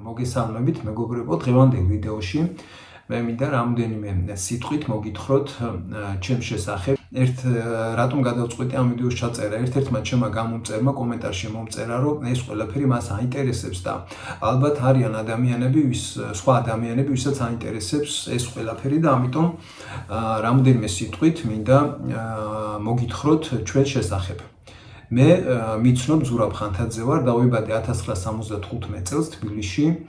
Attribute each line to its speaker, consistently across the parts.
Speaker 1: მოგესალმებით, მეგობრებო, დღევანდელ ვიდეოში მე მინდა რამდენიმე სიტყვით მოგითხროთ ჩემ შესახებ. რატომ გადავწყვიტე ამ ვიდეოს ჩაწერა? ერთ-ერთმა ჩემმა გამომწერმა კომენტარში მომწერა, რომ ეს ყველაფერი მას აინტერესებს და ალბათ არიან სხვა ადამიანები, ვისაც აინტერესებს ეს ყველაფერი და ამიტომ რამდენიმე სიტყვით მინდა მოგითხროთ ჩვენ შესახებ. მე მიცნობ ზურაბ ხანთაძე ვარ, დავიბადე 1975 წელს თბილისში.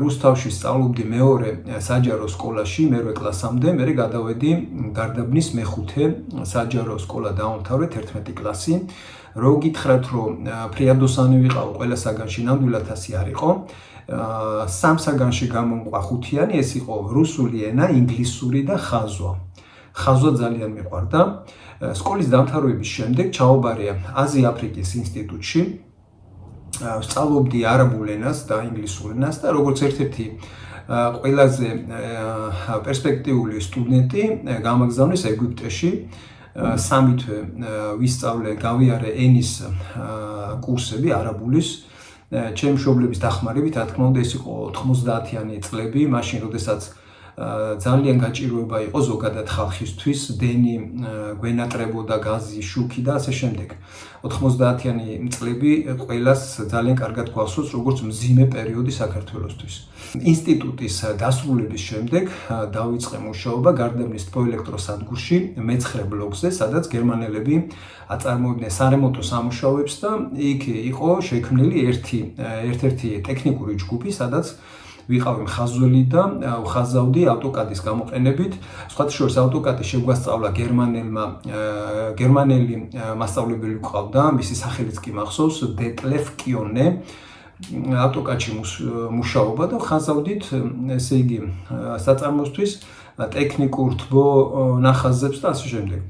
Speaker 1: რუსთავში სწავლობდი მეორე საჯარო სკოლაში, მერვე კლასამდე, მერე გადავედი გარდაბნის მეხუთე საჯარო სკოლა დავამთავრე 11 კლასი. რო გითხრათ, რომ ფრიადოსანი ვიყავ ყველა საგანში, ნამდვილად ასე არ იყო. სამ საგანში გამომყვა ხუთიანი, ეს იყო რუსული ენა, ინგლისური და ხაზვა. ხაზვა ძალიან მიყვარდა. სკოლის დამთავრების შემდეგ ჩავაბარე აზია-აფრიკის ინსტიტუტში. სწავლობდი არაბულ ენას და ინგლისურ ენას და როგორც ერთ-ერთი ყველაზე პერსპექტიული სტუდენტი გამაგზავნეს ეგვიპტეში. 3 თვე ვისწავლე, გავიარე ენის კურსები არაბულის. ჩემი მშობლების დახმარებით, რა თქმა უნდა, ეს იყო 90-იანი წლები, მაშინ როდესაც ძალიან გაჭიროება იყო ზოგადად ხალხისთვის, დენი გვენატრებოდა, გაზი, შუქი და ასე შემდეგ. 90-იანი წლები ყველას ძალიან კარგად გვახსოვს, როგორც მძიმე პერიოდი საქართველოსთვის. ინსტიტუტის დასრულების შემდეგ დავიწყე მუშაობა გარდაბნის თბოელექტროსადგურში, მე-9 ბლოკზე, სადაც გერმანელები აწარმოებდნენ სარემონტო სამუშაოებს და იქ იყო შექმნილი ერთ-ერთი ტექნიკური ჯგუფი, სადაც ვიყავი მხაზველი და ვხაზავდი AutoCAD-ის გამოყენებით. სხვათა შორის AutoCAD-ი შეგვასწავლა გერმანელი მასწავლებელი გვყავდა, მისი სახელიც კი მახსოვს, დეტლეფ კიონე. AutoCAD-ში მუშაობა და ვხაზავდით, ესე იგი, საწარმოსთვის ტექნიკურ თბო ნახაზებს და ასე შემდეგ.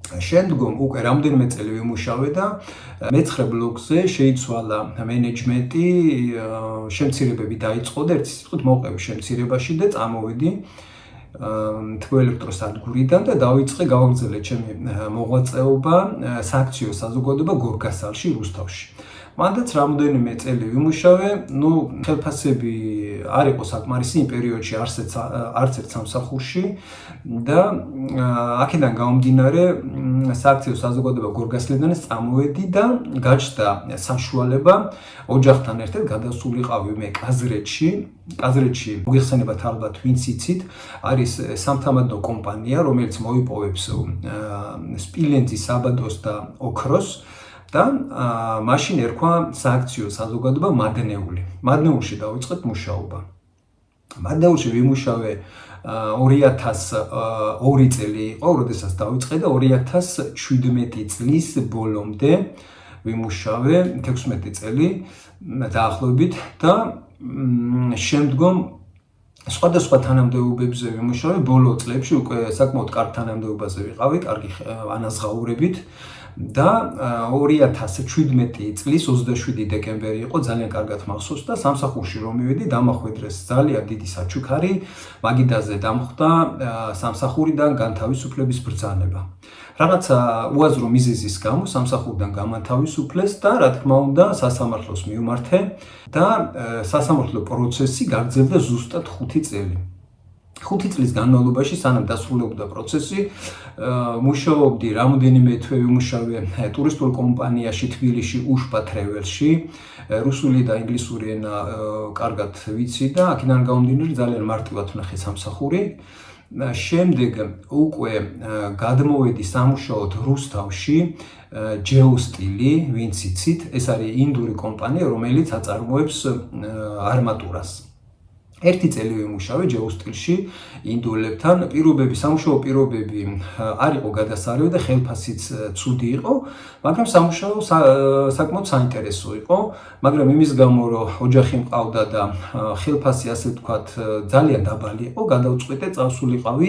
Speaker 1: შემდგომ უკვე რამდენიმე წელი ვიმუშავე და მე-9 ბლოკზე შეიცვალა მენეჯმენტი, შემცირებები დაიწყო და ერთი სიტყვით მოვყევი შემცირებაში და წამოვედი თბოელექტროსადგურიდან და გავაგრძელე ჩემი მოღვაწეობა სააქციო საზოგადოება გორგასალში, რუსთავში. მანდაც რამდენიმე წელი ვიმუშავე, ხელფასები არ იყო საკმარისი იმ პერიოდში არც ერთ სამსახურში და აქედან გამომდინარე სააქციო საზოგადოება გორგასლიდან წამოვედი და გაჩნდა საშუალება ოჯახთან ერთად გადასულიყავი მე კაზრეთში. კაზრეთში მოგეხსენებათ ალბათ, ვინც იცით, არის სამთამადო კომპანია, რომელიც მოიპოვებს სპილენძის, საბადოს და ოქროს. და მაშინ ერქვა სააქციო საზოგადოება მადნეული. მადნეულში დავიწყეთ მუშაობა. მადნეულში ვიმუშავე 2002 წელი იყო, როდესაც დავიწყე და 2017 წლის ბოლომდე ვიმუშავე 16 წელი დაახლოებით და შემდგომ სხვადასხვა თანამდებობებზე ვიმუშავე. ბოლო წლებში უკვე საკმაოდ კარგ თანამდებობაზე ვიყავი, კარგი ანაზღაურებით. და 2017 წლის 27 დეკემბერი იყო, ძალიან კარგად მახსოვს და სამსახურში რომ მივედი, დამახვედრეს ძალიან დიდი საჩუქარი, მაგიდაზე დამხვდა სამსახურიდან განთავისუფლების ბრძანება. რაღაცა უაზრო მიზეზის გამო სამსახურიდან გამათავისუფლეს და რა თქმა უნდა სასამართლოს მივმართე და სასამართლო პროცესი გაგრძელდა ზუსტად 5 წელი. 5 წლის განმავლობაში, სანამ დასრულებოდა პროცესი, მუშაობდი რამდენიმე თვე ვიმუშავე ტურისტულ კომპანიაში თბილისში, უშპა ტრეველში. რუსული და ინგლისური ენა კარგად ვიცი და აქედან გამომდინარე ძალიან მარტივად ვნახე სამსახური. შემდეგ უკვე გადმოვედი სამუშაოდ რუსთავში, ჯეოსტილი, ვინც იცით, ეს არის ინდური კომპანია, რომელიც აწარმოებს არმატურას. ერთი წელი ვიმუშავე ჯეოსტილში ინდუელებთან. სამუშაო პირობები არ იყო გადასარევი და ხელფასიც ცუდი იყო, მაგრამ სამუშაო საკმაოდ საინტერესო იყო, მაგრამ იმის გამო, რომ ოჯახი მყავდა და ხელფასი ასე ვთქვათ ძალიან დაბალი იყო, გადავწყვიტე წავსულიყავი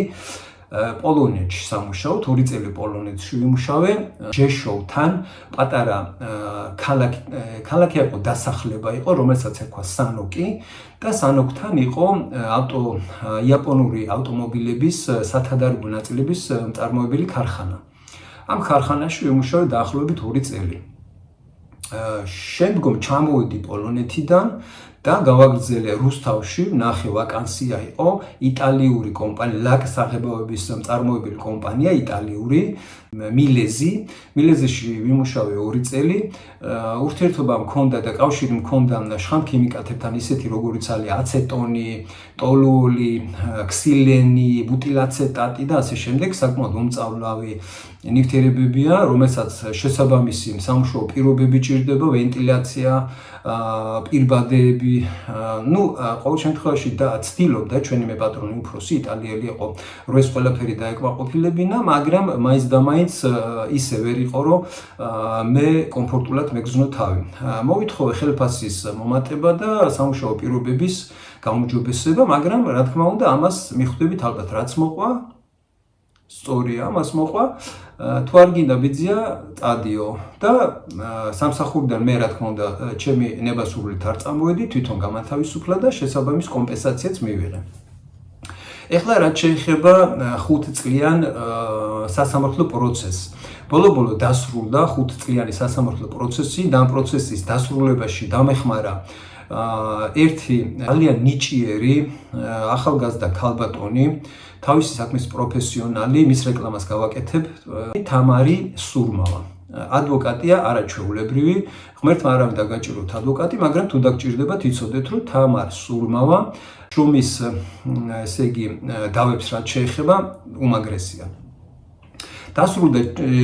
Speaker 1: პოლონეთში სამუშაოდ. 2 წელი პოლონეთში ვიმუშავე ჯეშოვთან. პატარა ქალაქი იყო, დასახლება იყო, რომელსაც ერქვა სანოკი და სანოკთან იყო იაპონური ავტომობილების სათადარიგო ნაწილების მწარმოებელი ქარხანა. ამ ქარხანაში ვიმუშავე დაახლოებით 2 წელი. შემდგომ ჩამოვედი პოლონეთიდან და გავაგრძელე რუსთავში, ნახე ვაკანსია იყო, იტალიური კომპანია, ლაკ საღებავების წარმოებული კომპანია, იტალიური, მილეზიში ვიმუშავე 2 წელი, ურთიერთობა მქონდა და კავშირი მქონდა შხამქიმიკატებთან, ისეთი როგორიც არის აცეტონი, ტოლუოლი, ქსილენი, ბუტილაცეტატი და ასე შემდეგ, საკმაოდ მომწავლავი ნივთიერებებია, რომელსაც შესაბამისი სამუშაო პირობები ჭირდება, ვენტილაცია, პირბადეები, ყოველ შემთხვევაში და ცდილობდა ჩვენი მე პატრონი უფროსი იტალიელი იყო, რომ ეს ყველაფერი დაეკმაყოფილებინა, მაგრამ მაინც და მაინც ისე ვერ იყო, რომ მე კომფორტულად მეგზნო თავი. მოვითხოვე ხელფასის მომატება და სამუშაო პირობების გაუმჯობესება, მაგრამ რა თქმა უნდა, ამას მიხვდებით ალბათ, რაც მოყვა, სწორია, ამას მოყვა, თუ არ გინდა ბიძია, წადიო და სამსახურიდან მე რა თქმა უნდა, ჩემი ნებასურვილით არ წამოვედი, თვითონ გამათავისუფლა და შესაბამის კომპენსაციაც მივიღე. ეხლა რაც შეეხება 5 წლიან სასამართლო პროცესს. ბოლო-ბოლო დასრულდა 5 წლიანი სასამართლო პროცესი და ამ პროცესის დასრულებაში დამეხმარა ერთი ძალიან ნიჭიერი ახალგაზრდა ქალბატონი, თავისი საქმის პროფესიონალი, მის რეკლამას გავაკეთებ, თამარი სურმავა. ადვოკატია არაჩვეულებრივი, ღმერთმა არავინ დაგაჭიროთ ადვოკატი, მაგრამ თუ დაგჭირდებათ, იცოდეთ, რომ თამარ სურმავა შრომის, ესე იგი, დავებს რაც შეეხება, უმაგრესია. დასრულდა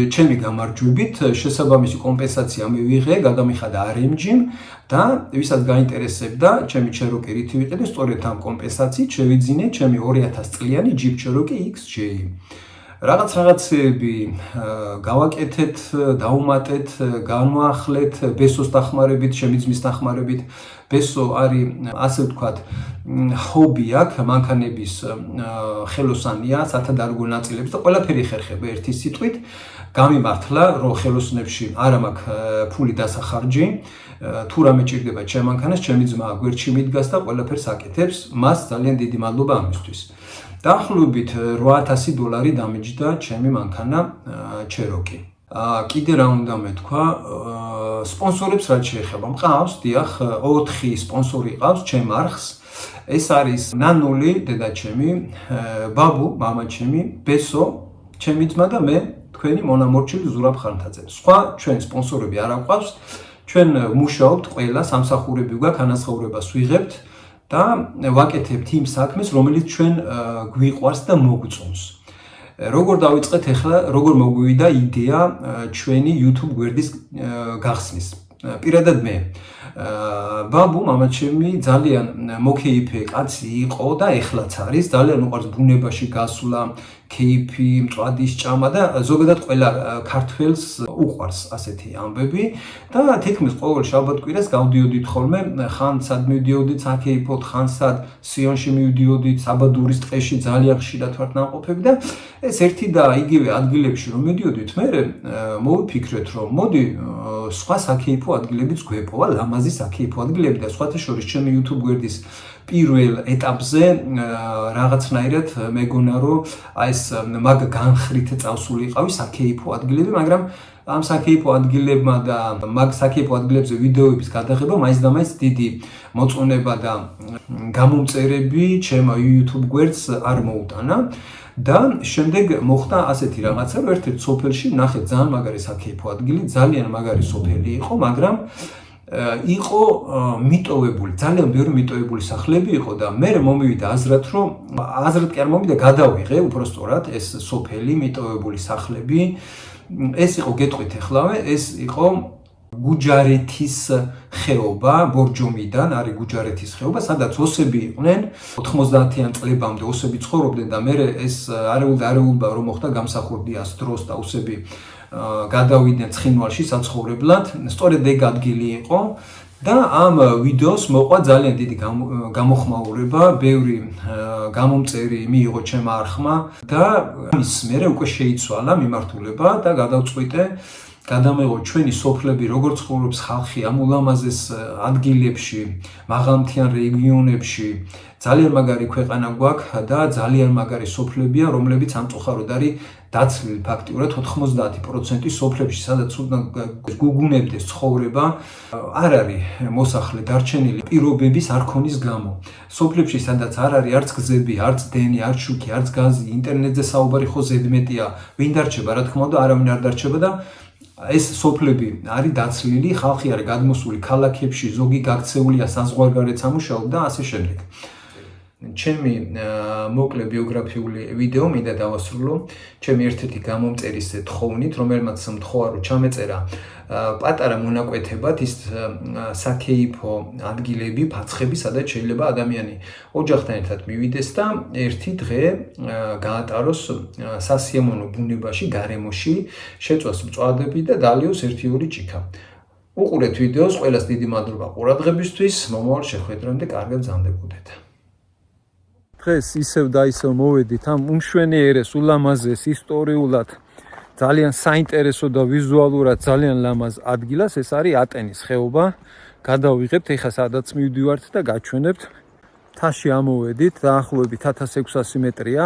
Speaker 1: ჩემი გამარჯვებით, შესაბამისი კომპენსაცია მივიღე, გადამიხადა RMG-მ და ვისაც გაინტერესებდა, ჩემი Cherokee რითი ვიყიდე, სწორედ ამ კომპენსაციით შევიძინე ჩემი 2000 წლიანი Jeep Cherokee XJ. რაღაცეები გავაკეთეთ, დავუმატეთ, განვაახლეთ, ბესოს დახმარებით, შემიძმის დახმარებით. ბესო არის, ასე ვთქვათ, ჰობი აქვს, მანქანების ხელოსანია, სათადარიგო ნაწილებს და ყველაფერი ხერხება ერთი სიტყვით. გამიმართლა, რომ ხელოსნებში არ მაქვს ფული დასახარჯი, თუ რამე ჭირდება ჩემ მანქანას, ჩემი ძმა გვერდში მიდგას და ყველაფერს აკეთებს, მას ძალიან დიდი მადლობა ამისთვის. დაახლოებით $8,000 დამიჯდა ჩემი მანქანა Cherokee. კიდე რა უნდა მეთქვა, სპონსორებს რაც შეეხება, მყავს, დიახ, 4 სპონსორი ყავს ჩემ არხს. ეს არის ნანული, დედაჩემი, ბაბუ, მამაჩემი, ბესო, ჩემი ძმა და მე, თქვენი მონამორჩილი ზურაბ ხანთაძე. სხვა ჩვენ სპონსორები არ აყვავს, ჩვენ მუშაობთ ყველა, სამსახურები გვაქვს, ანაზღაურებას ვიღებთ და ვაკეთებთ იმ საქმეს, რომელიც ჩვენ გვიყვარს და მოგწონს. როგორ დავიწყეთ ახლა, როგორ მოგვივიდა იდეა ჩვენი YouTube გვერდის გახსნის. პირადად მე ბაბუ მამაჩემი ძალიან მოკეიფე კაცი იყო და ეხლაც არის, ძალიან უყვარს ბუნებაში გასვლა, კეიფი, მწვადის ჭამა და ზოგადად ყველა ქართველს უყვარს ასეთი ამბები და თითქმის ყოველ შაბათ-კვირას გავდიოდით ხოლმე, ხან სად მივდიოდით საკეიფოთ, ხან სად სიონში მივდიოდით, საბადურის ტყეში ძალიან ხშირად ვართ ნამყოფები და ეს ერთი და იგივე ადგილებში რომ მივდიოდით, მე მოვიფიქრეთ, რომ მოდი სხვა საკეიფო ადგილებიც გვეპოვა, ლამაზი საკეიფო ადგილები და სხვათა შორის ჩემი YouTube გვერდის პირველ ეტაპზე რაღაცნაირად მეგონა რომ ეს მაგ განხრით წავსული იყავი საკეიფო ადგილები, მაგრამ ამ საკეიფო ადგილებმა და მაგ საკეიფო ადგილებზე ვიდეოების გადაღება მაინც და მაინც დიდი მოწონება და გამომწერები ჩემ YouTube გვერდს არ მოუტანა. და შემდეგ მოხდა ასეთი რაღაცა, რომ ერთ-ერთ სოფელში ნახე ძალიან მაგარი საკეიფო ადგილი, ძალიან მაგარი სოფელი იყო, მაგრამ იყო მიტოვებული, ძალიან ბევრი მიტოვებული სახლები იყო და მე მომივიდა აზრად, რომ აზრად კი არ მომივიდა, გადავიღე უბრალოდ ეს სოფელი, მიტოვებული სახლები. ეს იყო, გეტყვით ახლავე, ეს იყო გუჯარეთის ხეობა, ბორჯომიდან არის გუჯარეთის ხეობა, სადაც ოსები იყვნენ, 90-იან წლებამდე ოსები ცხოვრობდნენ და მე ეს არეულობა რომ მოხდა გამსახურდიას დროს და ოსები გადავიდნენ ცხინვალში საცხოვრებლად, სწორედ ეგ ადგილი იყო და ამ ვიდეოს მოყვა ძალიან დიდი გამოხმაურება, ბევრი გამომწერი მიიღო ჩემ არხმა და მის მერე უკვე შეიცვალა მიმართულება და გადავწყვიტე გადამეღო ჩვენი სოფლები, როგორც ცხოვრობს ხალხი ამ ულამაზეს ადგილებში, მაღალმთიან რეგიონებში. ძალიან მაგარი ქვეყანა გვაქვს და ძალიან მაგარი სოფლებია, რომლებიც ამწუხაროდ არის დაცლილი ფაქტიურად 90% სოფლებში, სადაც გუგუნებდეს ცხოვრება, არ არის მოსახლე დარჩენილი პირობების არ ქონის გამო. სოფლებში, სადაც არ არის არც გზები, არც დენი, არც შუქი, არც გაზი, ინტერნეტზე საუბარი ხო ზედმეტია, ვინ დარჩება, რა თქმა უნდა, არავინ არ დარჩება და ეს სოფლები არის დაცლილი, ხალხი არის გადმოსული ქალაქებში, ზოგი გაქცეულია საზღვარგარეთ სამუშაოდ და ასე შემდეგ. ჩემი მოკლე ბიოგრაფიული ვიდეო მინდა დავასრულო ჩემი ერთ-ერთი გამომწერის თხოვნით, რომელმაც მთხოვა რომ ჩამეწერა პატარა მონაკვეთებად ის საქეიფო ადგილები, ფაცხები, სადაც შეიძლება ადამიანი ოჯახთან ერთად მივიდეს და ერთი დღე გაატაროს სასიამოვნო ბუნებაში, გარემოში, შეწვას მწვადები და დალიოს 1-2 ჭიქა. უყურეთ ვიდეოს, ყველას დიდი მადლობა ყურადღებისთვის, მომავალ შეხვედრამდე კარგად გრძანდებოდეთ. დღეს ისევ და ისევ მოვედით ამ უმშვენიერეს, ულამაზეს, ისტორიულად ძალიან საინტერესო და ვიზუალურად ძალიან ლამაზ ადგილას, ეს არის ატენის ხეობა. გადავიღებთ ეხლა სადაც მივდივართ და გაჩვენებთ. მთაში ამოვედით, დაახლოებით 1600 მეტრია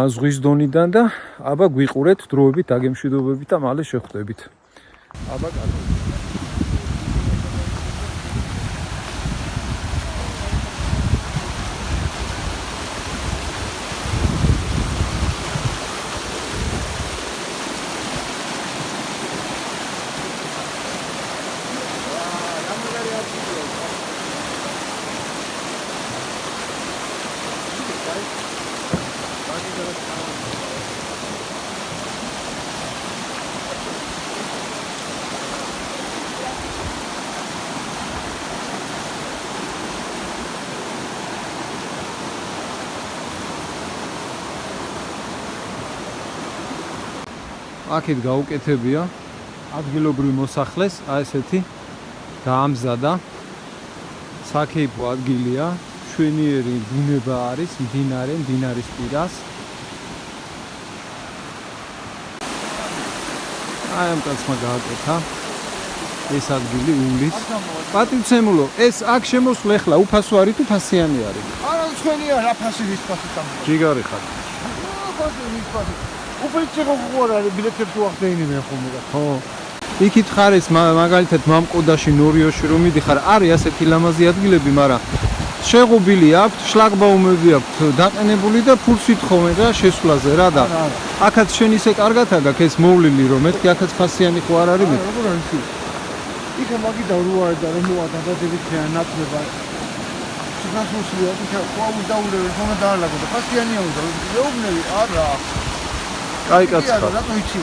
Speaker 1: ზღვის დონიდან და აბა გვიყურეთ დროებით, დაგემშვიდობებით და მალე შეხვდებით. აბა კარგად. აქეთ გაუკეთებია ადგილობრივ მოსახლეს, ესეთი დაამზადა საქეიფო ადგილია, მშვენიერი ბუნება არის, მდინარის პირას. აი ამ კაცმა გააკეთა ეს ადგილი უვლის. პატივცემულო, ეს აქ შემოსულ ეხლა უფასო არის თუ ფასიანი არის?
Speaker 2: არა, ჩვენია რა ფასი ვის ფასი там.
Speaker 1: ჯიგარი ხარ.
Speaker 2: უპრინციპო ყურა არის ბილეთებს უახდეინე მე ხომ და.
Speaker 1: ხო. იქით ხარ ეს მაგალითად მამკოდაში, ნორიოში რომ მიდიხარ, არის ასეთი ლამაზი ადგილები, მაგრამ შეღუბილი აქვს, შლაგბაუმები აქვს დაყენებული და ფულს ითხოვენ რა შესვლაზე რა და. აქაც შენ ისე კარგად აგაკ ეს მოვლილი რომ მეთქი აქაც ფასიანი ხო არ არის მე?
Speaker 2: როგორ არის ის? იქა მაგიდა როა და რომ მოა დადადებითია ნაცვლება. სიგასუსია, იქა ყაუ დაულევენ ხომ და დაალაგო და ფასიანია უნდა. მეუბნები არა.
Speaker 1: კაი კაცო.
Speaker 2: რატო იცი?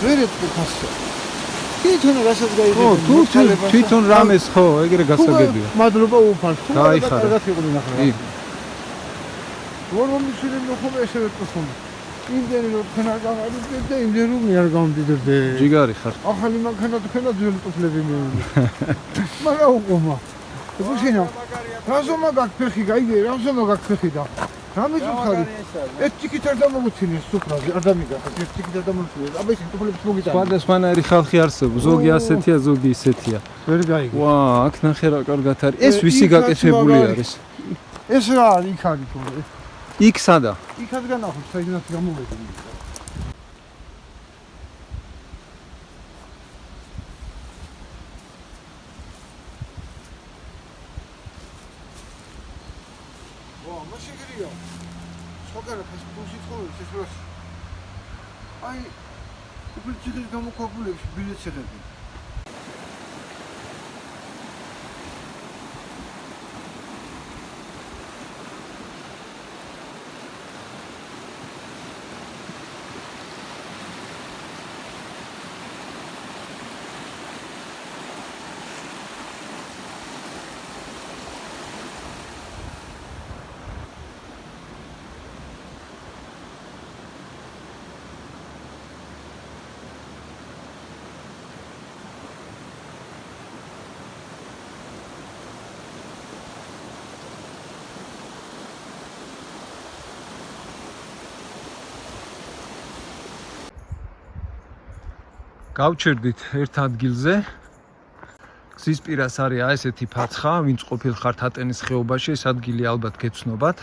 Speaker 2: ვერეთ ფასია. თვითონ რასაც გაიგებ.
Speaker 1: ხო, თუ თვითონ რამეს ხო, ეგრე გასაგებია.
Speaker 2: მადლობა უფალს.
Speaker 1: კაი ხარ.
Speaker 2: კარგად იყული ნახე. რომ მიშილენ ხომ ესე ვეთქო. იმდენი რომ ხნა გამარჯვეთ და იმდენი რომ არ გამდიდრდე.
Speaker 1: ჯიგარი ხარ.
Speaker 2: ახალი მანქანა თქვენა ძველი ტუფლები მე. მაგრამ უყომა. გუშინა. რაზომა გაქფეხი, გაიგე, რაზომა გაქფეხი და. რამე უხარი? ეს ტიკით არ დამოგუცინეს სუფრაზე, არ დამიგახეს, ეს ტიკით არ დამოგუცინეს. აბა ეს ტუფლებს მოგიტანა.
Speaker 1: სხვადასხვანაირი ხალხი არსებობს, ზოგი ასეთია, ზოგი ისეთია.
Speaker 2: ვერ გაიგე.
Speaker 1: ვა, აქ ნახე რა კარგად არის. ეს ვისი გაკეთებული არის?
Speaker 2: ეს რა არის, იქ არის თორე.
Speaker 1: იქ სადა?
Speaker 2: იქაც განახოთ, საიდანაც გამოვედი. მაშინგრია. სხვაგანა ფასპორტი თხოვეს ეს რა. აი, უბრალოდ გამოქვაბულებში ბილეთს ეხები.
Speaker 1: გავჩერდით ერთ ადგილზე. გზის პირას არის ესეთი ფაცხა, ვინც ყოფილხართ ატენის ხეობაში, ეს ადგილი ალბათ გეცნობათ.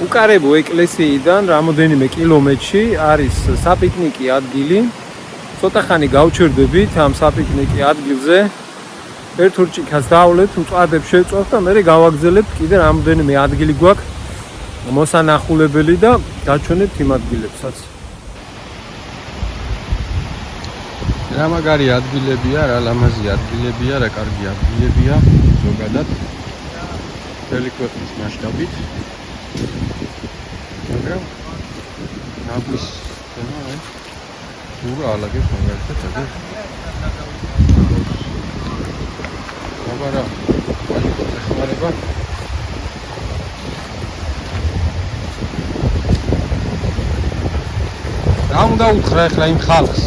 Speaker 1: უკარებო ეკლესიიდან რამოდენიმე კილომეტრში არის საპიკნიკი ადგილი. ცოტა ხანი გავჩერდებით ამ საპიკნიკი ადგილზე. ერთ ურჭიქას დავლებთ, მწვადებს შევწვავთ და მე გავაგზავნებთ კიდე რამოდენიმე ადგილი გვაქვს მოსანახულებელი და გაჩვენებთ იმ ადგილებსაც.
Speaker 3: რა მაგარი ადგილებია, რა ლამაზი ადგილებია, რა კარგი ადგილებია ზოგადად. მთელი ქვეყნის მასშტაბით. მაგრამ ნაბის თემა სულ ალაგებს მაგალითად აქ. აბარა ვაჟი ხმარება. რა უნდა უთხრა ახლა იმ ხალხს?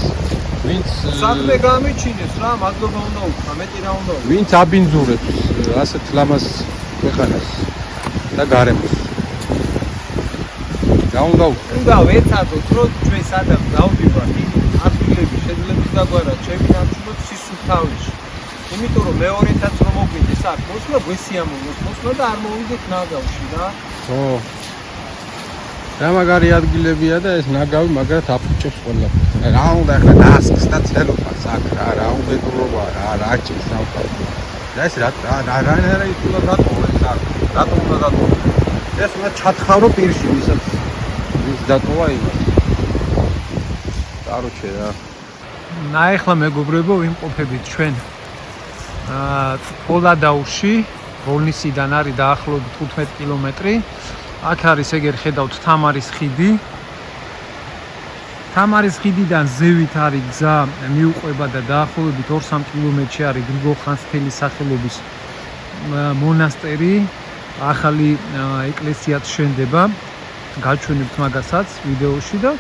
Speaker 3: ვინც
Speaker 1: საქმე გამიჩინეს რა, მადლობა უნდა უთხრა, მეტი რა უნდა უთხრა.
Speaker 3: ვინც აბინძურებს ასეთ ლამაზ ქვეყანას და გარემოს. რა უნდა უთხრა?
Speaker 1: უნდა ვეცადოთ, რომ ჩვენ სადაც დავდივართ, იმ ადგილები შეძლებს დაგვარა ჩემი ნაცვლად სისუფთავეში. იმიტომ რომ მეორეთაც რომ მოგვიდეს აქ მოსვლა, გვესიამოვნოს მოსვლა და არ მოვიდეთ ნაგავში რა.
Speaker 3: ხო. რა მაგარი ადგილებია და ეს ნაგავი მაგრად აფუჭებს ყველაფერს. რა უნდა ახლა დასკს და ცელოფანს აქ რა უბედურობა რა ჭირს რა ვქო. და ეს რა იტულა დატოვა ეს აქ. რატომ უნდა დატოვა? ეს უნდა ჩათხარო პირში ვისაც ვის დატოვა იმას. კაროჩე რა.
Speaker 1: ნაეხლა მეგობრებო, ვიმყოფებით ჩვენ პოლადაურში, ვოლნისიდან არის დაახლოებით 15 კილომეტრი. აქ არის ეგერ ხედავთ თამარის ხიდი. თამარის ხიდიდან ზევით არის გზა მიუყვება და დაახლოებით 2-3 კილომეტრში არის გრიგოლ ხანძთელის სახელობის მონასტერი. ახალი ეკლესიაც შენდება. გაჩვენებთ მაგასაც ვიდეოში და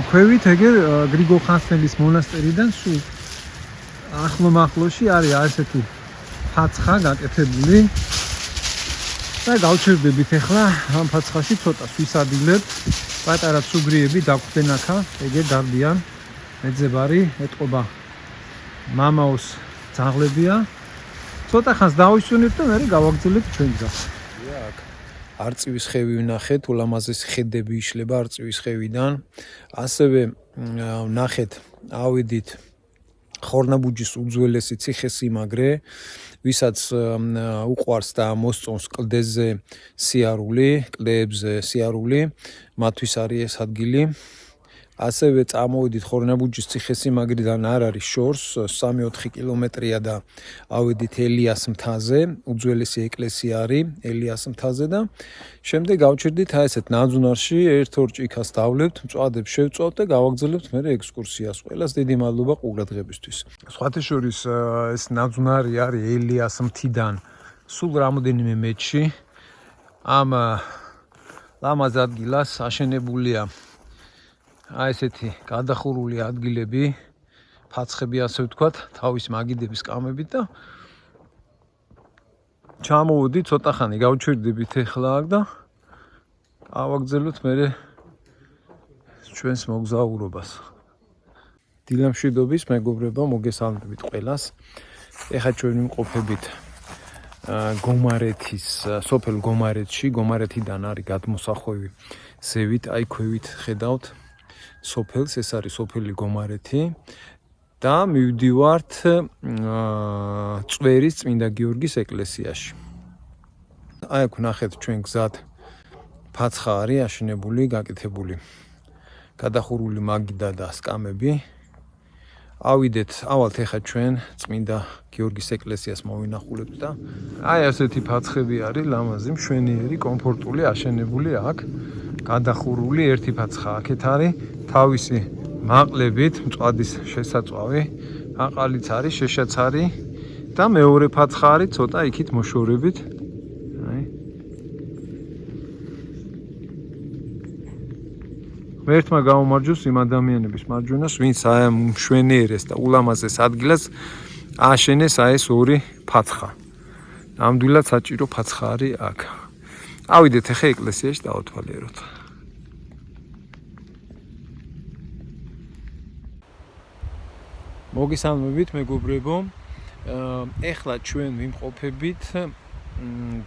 Speaker 1: ქვევით ეგერ გრიგოლ ხანძთელის მონასტერიდან სულ ახლომახლოში არის ასეთი ფაცხა გაკეთებული. და გავჩერდებით ახლა ამ ფაცხაში ცოტას ვისადილებთ. პატარა ცუგრიები დაგვხვდნენ აქა, ეგერ დარდიან. მეძებარი ეტყობა მამაოს ძაღლებია. ცოტა ხანს დავისვენებთ და მე გავაგრძელებთ ჩვენ გზას. აქ არწივის ხევი ვნახეთ, ულამაზესი ხედები იშლება არწივის ხევიდან. ასევე ვნახეთ, ავიდით ხორნაბუჯის უძველესი ციხესიმაგრე, ვისაც უყვარს და მოსწონს კლდეზე სიარული, კლდეებზე სიარული, მათთვის არის ეს ადგილი. ასევე წამოვიდით ხორნაბუჯის ციხესიმაგრიდან არ არის შორს, 3-4 კილომეტრია და ავიდით ელიას მთაზე, უძველესი ეკლესია არის ელიას მთაზე და შემდეგ გავჩერდით ესეთ ნაძვნარში, ერთ-ორ ჭიქას დავლებთ, მწვადებს შევწვავთ და გავაგრძელებთ მე ექსკურსიას. ყველას დიდი მადლობა ყურადღებისთვის. სხვათა შორის ეს ნაძვნარი არის ელიას მთიდან სულ რამოდენიმე მეტრში. ამ ლამაზ ადგილას აშენებულია ესეთი გადახურული ადგილები, ფაცხები ასე ვთქვათ, თავის მაგიდების კამებით და ჩამოვედი ცოტა ხანი გავჩერდებით ახლა აქ და გავაგრძელებთ მე ჩვენს მოგზაურობას. დილამშვიდობის მეგობრებო, მოგესალმებით ყველას. ეხლა ჩვენ ვიმყოფებით გომარეთის, სოფელ გომარეთში, გომარეთიდან არის გადმოსახვევი ზევით, აი ქვევით ხედავთ სოფელს, ეს არის სოფელი გომარეთი და მივდივართ წვერის წმინდა გიორგის ეკლესიაში. აი აქ ვნახეთ ჩვენ გზად ფაცხა არის აშენებული, გაკეთებული, გადახურული მაგიდა და სკამები. ავიდეთ, ავალთ ეხა ჩვენ წმინდა გიორგის ეკლესიას მოვინახულებთ და აი ასეთი ფაცხები არის, ლამაზი, მშვენიერი, კომფორტული, აშენებული აქ. გადახურული ერთი ფაცხა აქეთ არის, თავისი მაყლებით, მწვადის შესაწვავი, აყალიც არის, შეშაც არის და მეორე ფაცხა არის ცოტა იქით მოშორებით. აი. ერთმა გაუმარჯოს იმ ადამიანების მარჯვენას, ვინც აი ამ მშვენიერეს და ულამაზეს ადგილას ააშენეს აი ეს ორი ფაცხა. ნამდვილად საჭირო ფაცხა არის აქ. ავიდეთ ახლა ეკლესიაში დავათვალიეროთ. მოგესალმებით მეგობრებო. ეხლა ჩვენ ვიმყოფებით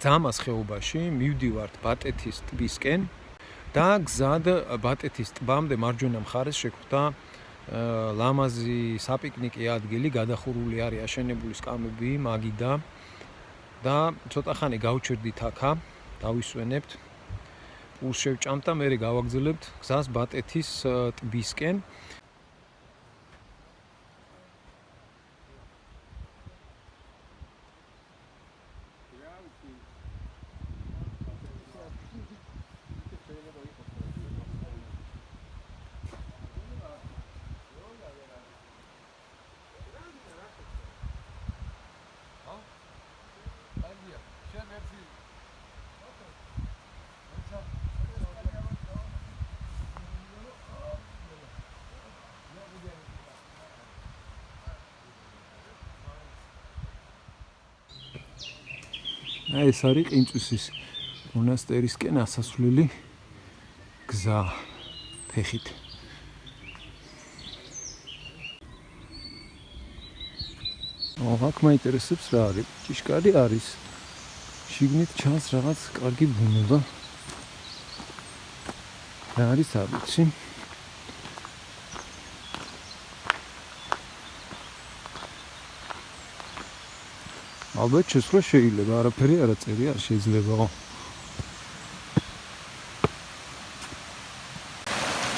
Speaker 1: ძამას ხეობაში, მივდივართ ბატეთის ტბისკენ და გზად ბატეთის ტბამდე მარჯვენა მხარეს შეგვხვდა ლამაზი საპიკნიკე ადგილი, გადახურული არის აშენებული სკამები მაგიდა და ცოტა ხანი გავჩერდით აქა, დავისვენებთ, პულს შევჭამთ და მერე გავაგრძელებთ გზას ბატეთის ტბისკენ. ეს არის ყინწვისის მონასტერისკენ ასასვლელი გზა ფეხით. აქ მაინტერესებს რა არის? ჭიშკარი არის. შიგნით ჩანს რაღაც კარგი ბუნება. რა არის არ ვიცი. ალბათ შესვლა შეიძლება, არაფერი არ აწერი არ შეიძლებაო.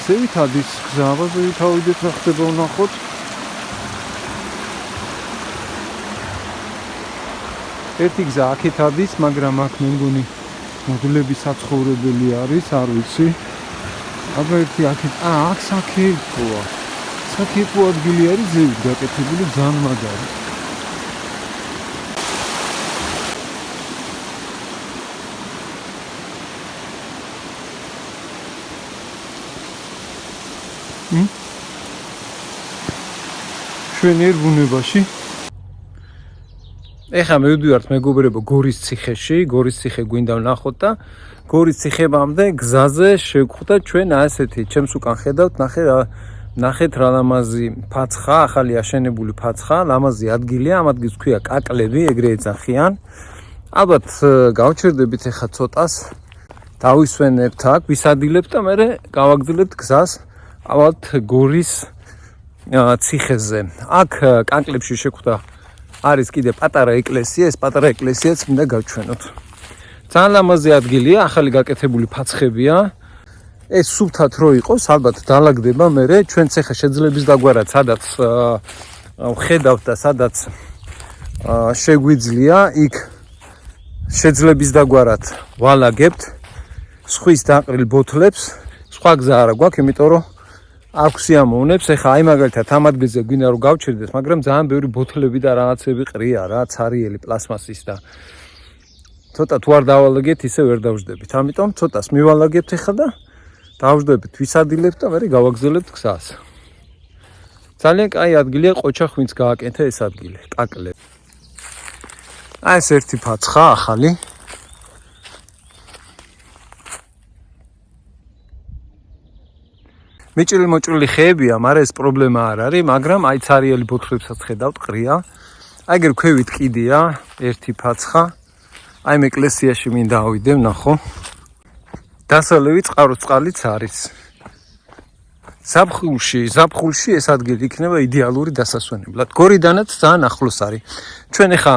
Speaker 1: ზევით ადის გზა, ზევით ავიდეთ რა ხდება ვნახოთ. ერთი გზა აქეთ ადის, მაგრამ აქ მე მგონი მოდულები საცხოვრებელი არის, არ ვიცი. აბა ერთი აქეთ, აქ საქეფოა. საქეფო ადგილი არის ზევით გაკეთებული, ძალიან მაგარი. შვენიერ ბუნებაში. ეხლა მივდივართ მეგობრებო გორის ციხეში, გორის ციხე გვინდა ვნახოთ და გორის ციხებამდე გზაზე შევხვდა ჩვენ ასეთი, ჩემს უკან ხედავთ, ნახეთ რა ლამაზი ფაცხა, ახალი აშენებული ფაცხა, ლამაზი ადგილია, ამ ადგილს ქვია კაკლები, ეგრე ეძახიან. ალბათ გავჩერდებით ეხლა ცოტას, დავისვენებთ აქ, ვისადილებთ და მერე გავაგრძელებთ გზას ალბათ გორის ციხეზე. აქ კანკლებში შეხვდა არის კიდე პატარა ეკლესია, ეს პატარა ეკლესიაც მინდა გავჩვენოთ. ძალიან ლამაზი ადგილია, ახალი გაკეთებული ფაცხებია. ეს სუფთად რო იყოს, ალბათ დაალაგდება მერე ჩვენც ახლა შეძლების დაგვარად, სადაც ხედავთ და სადაც შეგვიძლია, იქ შეძლების დაგვარად ვალაგებთ სხვის დაყრილ ბოთლებს, სხვა გზა არა გვაქვს, იმიტომ რომ აქვს სიამოვნებს. ეხლა აი მაგალითად ამ ადგილზე გვინდა რომ გავჩერდეს, მაგრამ ძალიან ბევრი ბოთლები და რაღაცები ყრია რა, ცარიელი პლასმასის და ცოტა თუ არ დავალაგეთ, ისე ვერ დავждებით. ამიტომ ცოტას მივალაგებთ ეხლა და დავждებით, ვისადილებთ და მერე გავაგრძელებთ გზას. ძალიან კაი ადგილია, ყოჩახ ვინც გააკეთა ეს ადგილი, კაკლები. აი ეს ერთი ფაცხა ახალი. მიჭრილი-მოჭრილი ხეებია, მაგრამ ეს პრობლემა არ არის, მაგრამ აი ცარიელი ბოთლებსაც ხედავთ, ყრია. აი ეგრე ქვევით კიდია, ერთი ფაცხა. აი მე ეკლესიაში მინდა ავიდე, ვნახო. დასავლევი წყაროწყალიც არის. ზაფხულში ეს ადგილი იქნება იდეალური დასასვენებლად. გორიდანაც ძალიან ახლოს არის. ჩვენ ახლა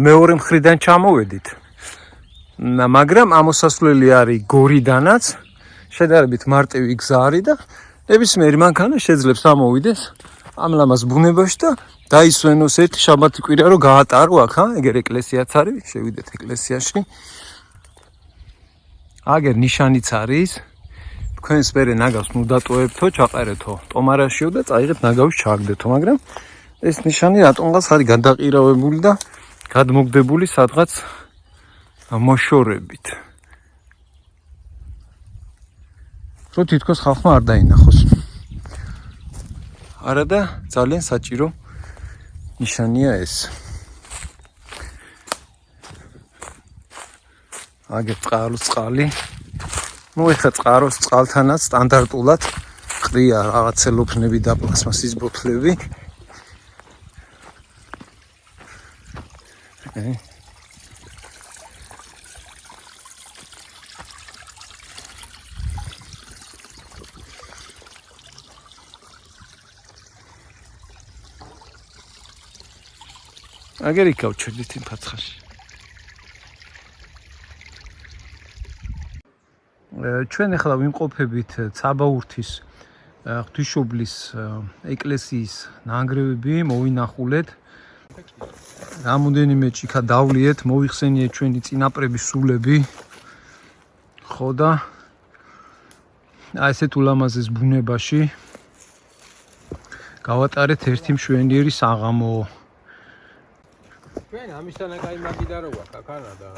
Speaker 1: მეორე მხრიდან ჩამოვედით. მაგრამ ამოსასვლელი არის გორიდანაც. შედარებით მარტივი გზა არის და ნებისმიერი მანქანა შეძლებს ამოვიდეს ამ ლამაზ ბუნებაში და დაისვენოს ერთი შაბათი კვირა რომ გაატარო აქ, ეგერ ეკლესიაც არის, შევიდეთ ეკლესიაში. აგერ ნიშანიც არის. თქვენს მერე ნაგავს ნუ დატოვებთო, ჩაყარეთო ტომარაშიო და წაიღეთ ნაგავს ჩააგდეთო, მაგრამ ეს ნიშანი რატომღაც არის გადაყირავებული და გადმოგდებული სადღაც მოშორებით. რომ თითქოს ხალხმა არ დაინახოს. არა და ძალიან საჭირო ნიშანია ეს. აგერ წყაროს წყალი. ნუ ეხლა წყაროს წყალთანაც სტანდარტულად ყრია რაღაც ცელოფნები და პლასმასის ბოთლები. აგერ იქავჩერდით იმ ფაცხაში. ჩვენ ახლა ვიმყოფებით ცაბაურთის ღვთისმშობლის ეკლესიის ნანგრევები, მოვინახულეთ. რამოდენიმე ჭიქა დავლიეთ, მოიხსენიეთ ჩვენი წინაპრების სულები. ხო და ესეთ ულამაზეს ბუნებაში გავატარეთ ერთი მშვენიერი საღამო.
Speaker 3: ჩვენ ამისთან კაი მაგიდა რო გვაქვს კანადა.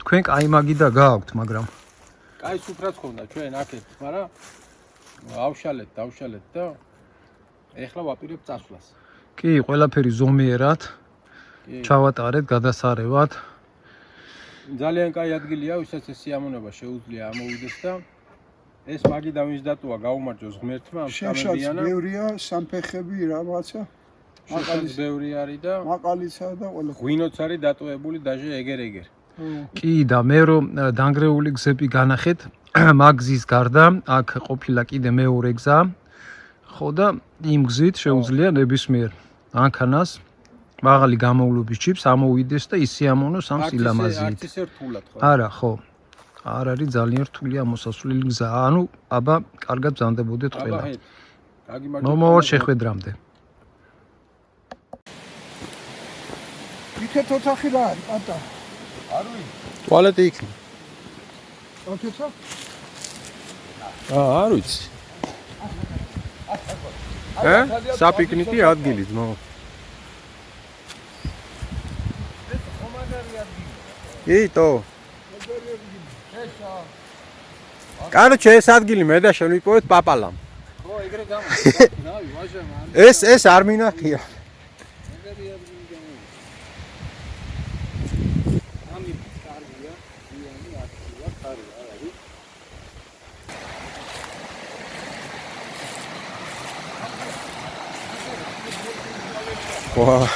Speaker 1: თქვენ კაი მაგიდა გააქვთ, მაგრამ
Speaker 3: კაი სუფრაც ხონდა ჩვენ აქეთ, მაგრამ დავშალეთ და ეხლა ვაპირებ წასვლას.
Speaker 1: კი, ყველაფერი ზომიერად ჩავატარეთ, გადასარევად.
Speaker 3: ძალიან კაი ადგილია, ვისაც ეს სიამონება შეუძლია ამოვიდეს და ეს მაგიდა ვინც დატოვა გაუმარჯოს ღმერთმა ამ
Speaker 2: შენშაც ბევრია, სამფეხები რაღაცა.
Speaker 3: მაღალის ბევრი არის და
Speaker 2: მაყალიცა და ყველა.
Speaker 3: ღვინოც არის დატოებული დაჟე ეგერ.
Speaker 1: კი და მე რომ დანგრეული გზები განახეთ, მაგზის გარდა აქ ყოფილა კიდე მეორე გზა. ხო და იმ გზით შეუძლია ნებისმიერ ანქანას მაღალი გამოვლობის ჯიპს ამოვიდეს და ისიამონოს ამ სილამაზით.
Speaker 3: არც ისე რთულად ხო?
Speaker 1: არა, ხო. არ არის ძალიან რთული ამოსასვლელი გზა. ანუ აბა, კარგად ბრძანდებოდეთ ყველა.
Speaker 3: აბა, გაგიმარჯვებთ.
Speaker 1: მომავალ შეხვედრამდე.
Speaker 2: იქეთ ოთახი რა არის, პატა?
Speaker 3: არ ვიცი.
Speaker 1: ტუალეტი იქნება.
Speaker 2: ოთახი?
Speaker 3: არ ვიცი. საპიკნიკი ადგილი ძმაო. ეს ხომაგარი ადგილი. იტო. კაროჩე ეს ადგილი მე და შენ ვიპოვეთ პაპალამ. ხო, ეგრე გამა. ნავი, ვაჟა. ეს არ მინახია. ეგრე ადგილი გამა. ამი კარგია, იანი აქტია, კარგია, არის. Wow.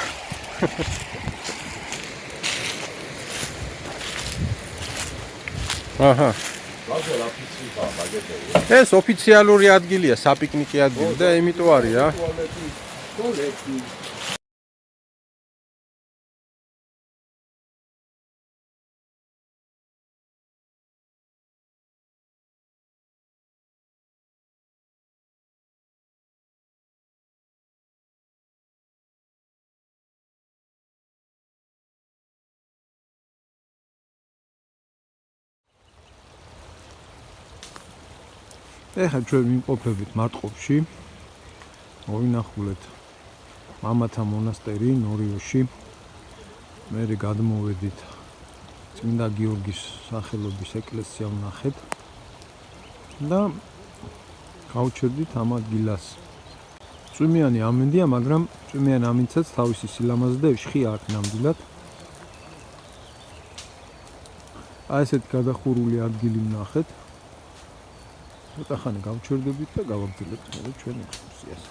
Speaker 3: აჰა. ეს ოფიციალური ადგილია, საპიკნიკი ადგილი და იმიტომ არის რა. ეხლა ჩვენ ვიმყოფებით მარტყოფში. მოვინახულეთ მამათა მონასტერი ნორიოში. მერე გადმოვედით წმინდა გიორგის სახელობის ეკლესია ვნახეთ და გავჩერდით ამ ადგილას. წვიმიანი ამინდია, მაგრამ წვიმიან ამინდსაც თავისი სილამაზე და იშხი აქვს ნამდვილად. აი ესეთი გადახურული ადგილი ვნახეთ. ცოტა ხანი გავჩერდებით და გავაგრძელებთ ჩვენ ექსკურსიას.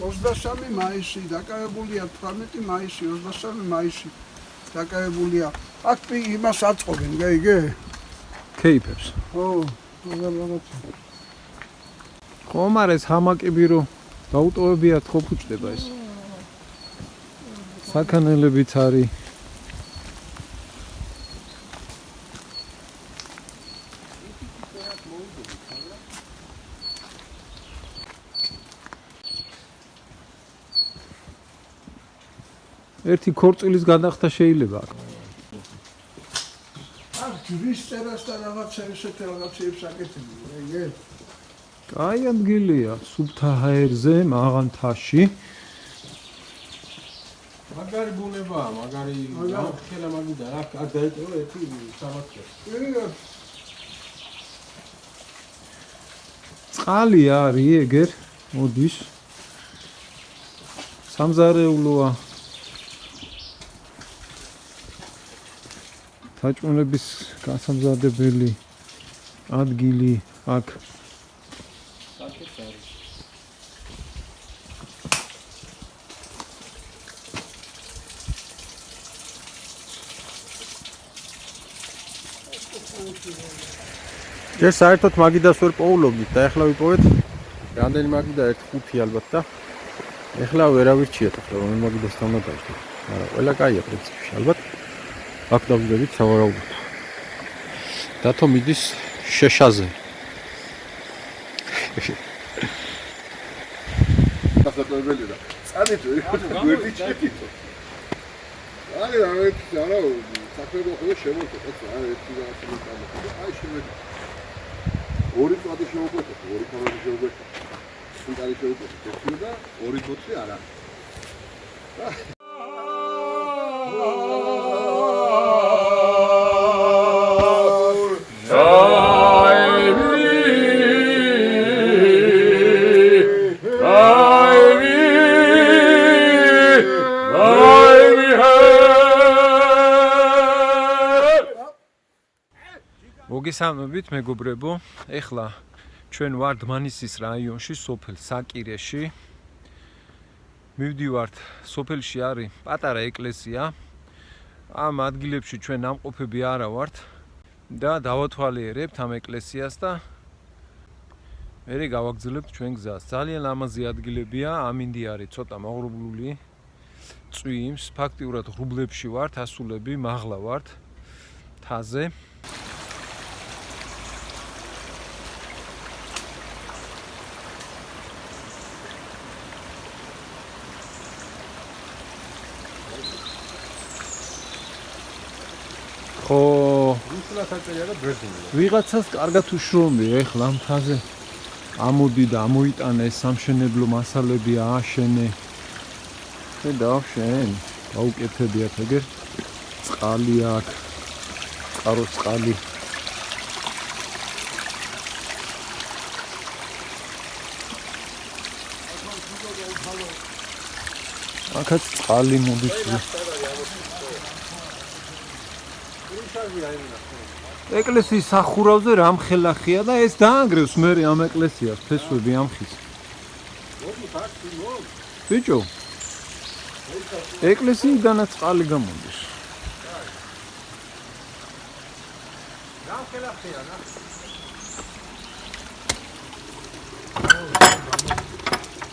Speaker 2: Ოცდასამი მაისი დაკავებულია 18 მაისი 23 მაისი დაკავებულია. აქ იმას აწყობენ, გაიგე?
Speaker 1: კეიფებს.
Speaker 2: ო, რაღაცა.
Speaker 1: ხომ არ ეს ჰამაკები რო დაუტოვებიათ ხო ფუჭდება ეს. საქანელებიც არის. ერთი ქორწილის გადახდა შეიძლება აქ.
Speaker 2: აქ ჯვრის წერას და რაღაცა ესეთი რაღაცებს აკეთებენ, ეგ.
Speaker 1: კაი ადგილია, სუფთა ჰაერზე, მაღალ მთაში.
Speaker 3: მაგარი ბუნებაა, მაგარი გამხელა მაგიდა, აქ დაიწყო ერთი სამათი.
Speaker 1: წყალი არის ეგერ, მოდის. სამზარეულოა. საჭმელების გასამზადებელი ადგილი აქ.
Speaker 3: ჯერ საერთოდ მაგიდას ვერ პოულობდით და ეხლა ვიპოვეთ რამდენი მაგიდა 1.5 ალბათ და ეხლა ვერავირჩიეთ ახლა რომ მაგიდასთან უნდა დავждოთ. მაგრამ ყველა კაია პრინციპში ალბათ. აქ დავждებით სავარაუდოდ. დათო მიდის შეშაზე.
Speaker 2: ახლა და წადით გვერდი ჩეკითო. არა საქმე მოხდა შემოწყვეტ არა ერთი და ასე მოწყვეტ. აი შემოწყვეტ. ორი წადი შემოწყვეტ, ორი ხარები შემოწყვეტ. სუნდარი შემოწყვეტ. ერთი და ორი ბოთლი არა.
Speaker 1: მოგესალმებით მეგობრებო, ეხლა ჩვენ ვართ დმანისის რაიონში, სოფელ საკირეში. მივდივართ, სოფელში არის პატარა ეკლესია. ამ ადგილებში ჩვენ ნამყოფები არა ვართ და დავათვალიერებთ ამ ეკლესიას და მერე გავაგრძელებთ ჩვენ გზას. ძალიან ლამაზი ადგილებია, ამინდი არის ცოტა მაღრუბლული. წვიმს, ფაქტიურად ღრუბლებში ვართ, ასულები, მაღლა ვართ თაზე. ხო, ვიღაცას კარგად უშრომია ეხლა ამ თაზე. ამოდი და ამოიტანა ეს სამშენებლო მასალები ააშენე. ხედავ შენ, გაუკეთებიათ ეგერ. წყალი აქ. წყარო წყალი. აქაც წყალი მოდის. ეკლესიის სახურავზე რამხელახია და ეს დაანგრევს მე ამ ეკლესიას ფესვები ამხის. ბიჭო. ეკლესიიდანაც წყალი გამოდის. რამხელახია რა.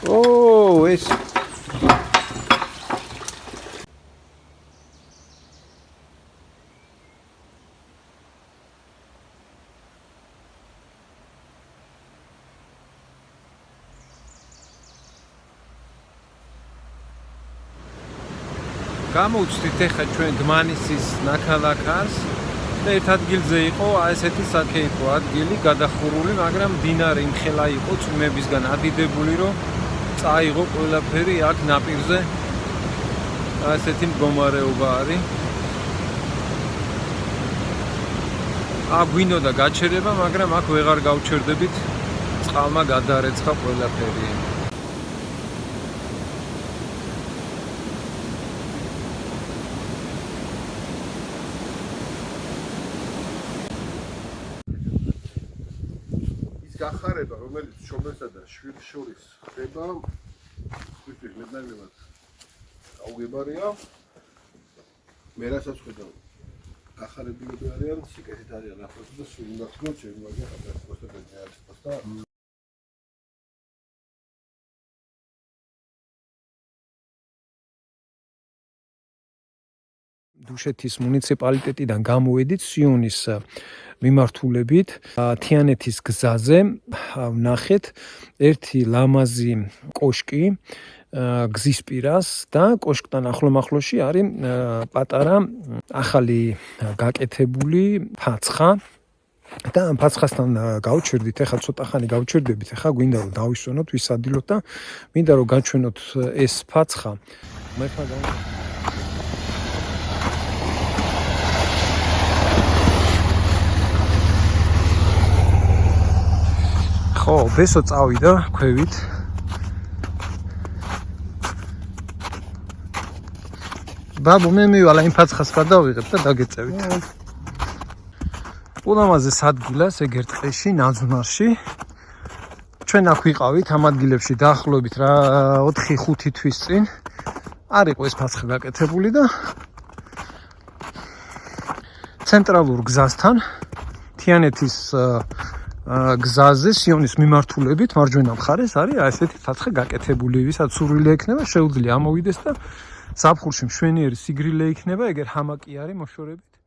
Speaker 1: ო, ეს გამოვცდით ახლა ჩვენ დმანისის ნაქალაქარს და ერთ ადგილზე იყო ესეთი საკეითო ადგილი გადახურული, მაგრამ მდინარე იმხელა იყო წვიმებისგან ადიდებული, რომ წაიღო ყველაფერი აქ ნაპირზე. ესეთი მდგომარეობა არის. აქ გვინდოდა გაჩერება, მაგრამ აქ ვეღარ გავჩერდებით. წყალმა გადარეცხა ყველაფერი.
Speaker 2: გახარება, რომელიც შობესა და შვილს შორის ხდება, თვითონ მეტნაკლებად გაუგებარია. მე რასაც ხედავ, გახარებულები არიან, სიკეთით არიან ახლოს და სულ უნდა თქვენ ჩემი მაგა აპრესპოსტები არის პოსტა. დუშეთის მუნიციპალიტეტიდან გამოვედით სიონის მიმართულებით თიანეთის გზაზე ვნახეთ ერთი ლამაზი კოშკი გზის პირას და კოშკთან ახლომახლოში არის პატარა ახალი გაკეთებული ფაცხა და ამ ფაცხასთან გავჩერდით, ახლა ცოტა ხანი გავჩერდებით, ახლა გვინდა რომ დავისვენოთ, ვისადილოთ და მინდა რომ გაჩვენოთ ეს ფაცხა. მე ხა
Speaker 1: ხო, ბესო წავიდა ქვევით. ბაბუ მე მივალა იმ ფაცხას გადავიღებ და დაგეწევით. ულამაზეს ადგილას ეგერ ტყეში, ნაძვნარში. ჩვენ აქ ვიყავით ამ ადგილებში დაახლოებით რა 4-5 თვის წინ. არ იყო ეს ფაცხა გაკეთებული და ცენტრალურ გზასთან თიანეთის გზაზე სიონის მიმართულებით მარჯვენა მხარეს არის ასეთი ფაცხა გაკეთებული, ვისაც სურვილი ექნება, შეუძლია ამოვიდეს და ზაფხულში მშვენიერი სიგრილე იქნება, ეგერ ჰამაკი არის მოშორებით.